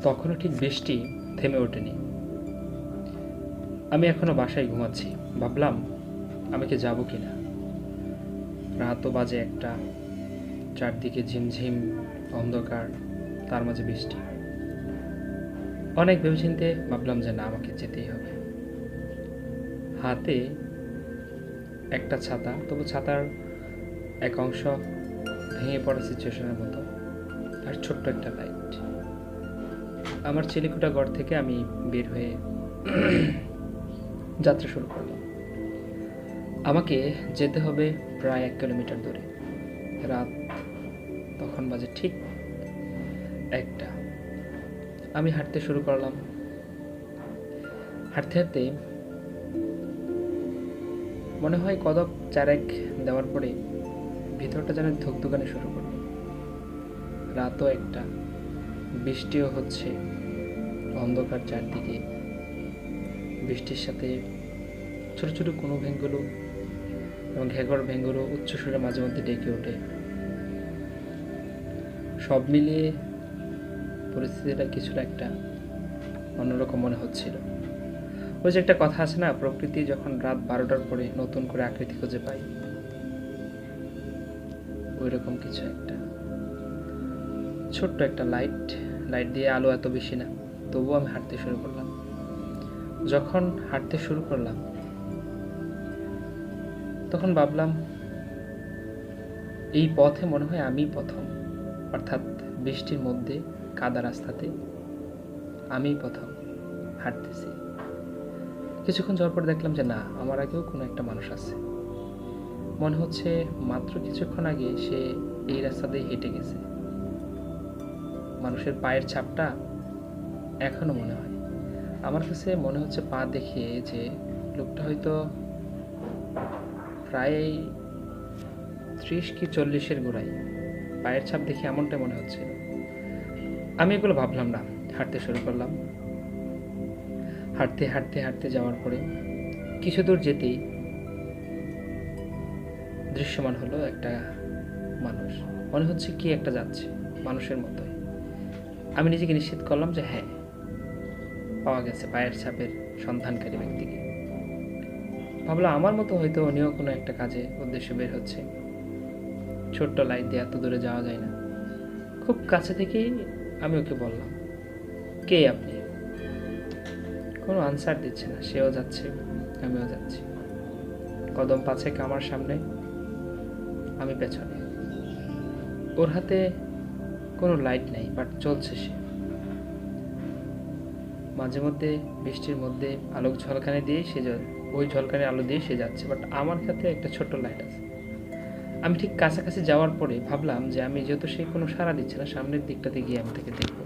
তখনও ঠিক বৃষ্টি থেমে ওঠেনি। আমি এখনো বাসায় ঘুমাচ্ছি। ভাবলাম আমি কি যাবো কিনা। রাতও বাজে একটা, চারদিকে ঝিমঝিম অন্ধকার, তার মাঝে বৃষ্টি। অনেক ভেবেচিন্তে ভাবলাম যে না, আমাকে যেতেই হবে। হাতে একটা ছাতা, তবু ছাতার এক অংশ ভেঙে পড়া সিচুয়েশনের মতো, আর ছোট্ট একটা লাইট। আমার চিলেকোঠা ঘর থেকে আমি বের হয়ে যাত্রা শুরু করলাম। আমাকে যেতে হবে প্রায় 1 কিলোমিটার দূরে। রাত তখন বাজে ঠিক 1টা। আমি হাঁটতে শুরু করলাম। হাঁটতে হাঁটতে মনে হয় কদক 4-1 দেওয়ার পরে ভিতরটা যেন ধুকধুকানো শুরু করলো। রাতও 1টা, বৃষ্টিও হচ্ছে, অন্ধকার চারদিকে। বৃষ্টির সাথে ছোট ছোট কোনো ভেঙ্গুলো এবং ঘেঘর ভেঙ্গুলো উচ্চ সুরে মাঝে মধ্যে ডেকে ওঠে। সব মিলিয়ে পরিস্থিতিটা কিছুটা একটা অন্যরকম মনে হচ্ছিল। ওই যে একটা কথা আছে না, প্রকৃতি যখন রাত 12টার পরে নতুন করে আকৃতি খুঁজে পায়, ওই রকম কিছু একটা। ছোট্ট একটা লাইট দিয়ে আলো এত বেশি না, তবুও আমি হাঁটতে শুরু করলাম। যখন হাঁটতে শুরু করলাম তখন ভাবলাম এই পথে মনে হয় আমি প্রথম, অর্থাৎ বৃষ্টির মধ্যে কাদা রাস্তাতে আমি প্রথম হাঁটতেছি। কিছুক্ষণ যাওয়ার পর দেখলাম যে না, আমার আগেও কোনো একটা মানুষ আছে। মনে হচ্ছে মাত্র কিছুক্ষণ আগে সে এই রাস্তা দিয়ে হেঁটে গেছে। মানুষের পায়ের ছাপটা এখনো মনে হয়। আমার কাছে মনে হচ্ছে পা দেখে যে লোকটা হয়তো প্রায় 30 কি 40-এর গোড়ায়। পায়ের ছাপ দেখে এমনটাই মনে হচ্ছে। আমি এগুলো ভাবলাম না, হাঁটতে শুরু করলাম। হাঁটতে হাঁটতে হাঁটতে যাওয়ার পরে কিছু দূর যেতেই দৃশ্যমান হলো একটা মানুষ। মনে হচ্ছে কি একটা যাচ্ছে, মানুষের মতোই। আমি নিজেকে নিশ্চিত করলাম যে হ্যাঁ, পাওয়া গেছে পায়ের ছাপের সন্ধানকারী ব্যক্তিকে। ভাবলাম আমার মতো হয়তো উনিও কোনো একটা কাজে উদ্দেশ্যে বের হচ্ছে। ছোট্ট লাইট দিয়ে এত দূরে যাওয়া যায় না। খুব কাছে থেকেই আমি ওকে বললাম, কে আপনি? কোনো আনসার দিচ্ছে না। সেও যাচ্ছে, আমিও যাচ্ছি। কদম 5 আমার সামনে, আমি পেছনে। ওর হাতে কোনো লাইট নেই, বাট চলছে সে। মাঝে মধ্যে বৃষ্টির মধ্যে আলোক ঝলকানি দিয়ে ওই ঝলকানি আলো দিয়ে সে যাচ্ছে, বাট আমার হাতে একটা ছোট্ট লাইট আছে। আমি ঠিক কাছাকাছি যাওয়ার পরে ভাবলাম যে আমি যেহেতু সে কোনো সাড়া দিচ্ছে না, সামনের দিকটাতে গিয়ে আমি তাকে দেখবো।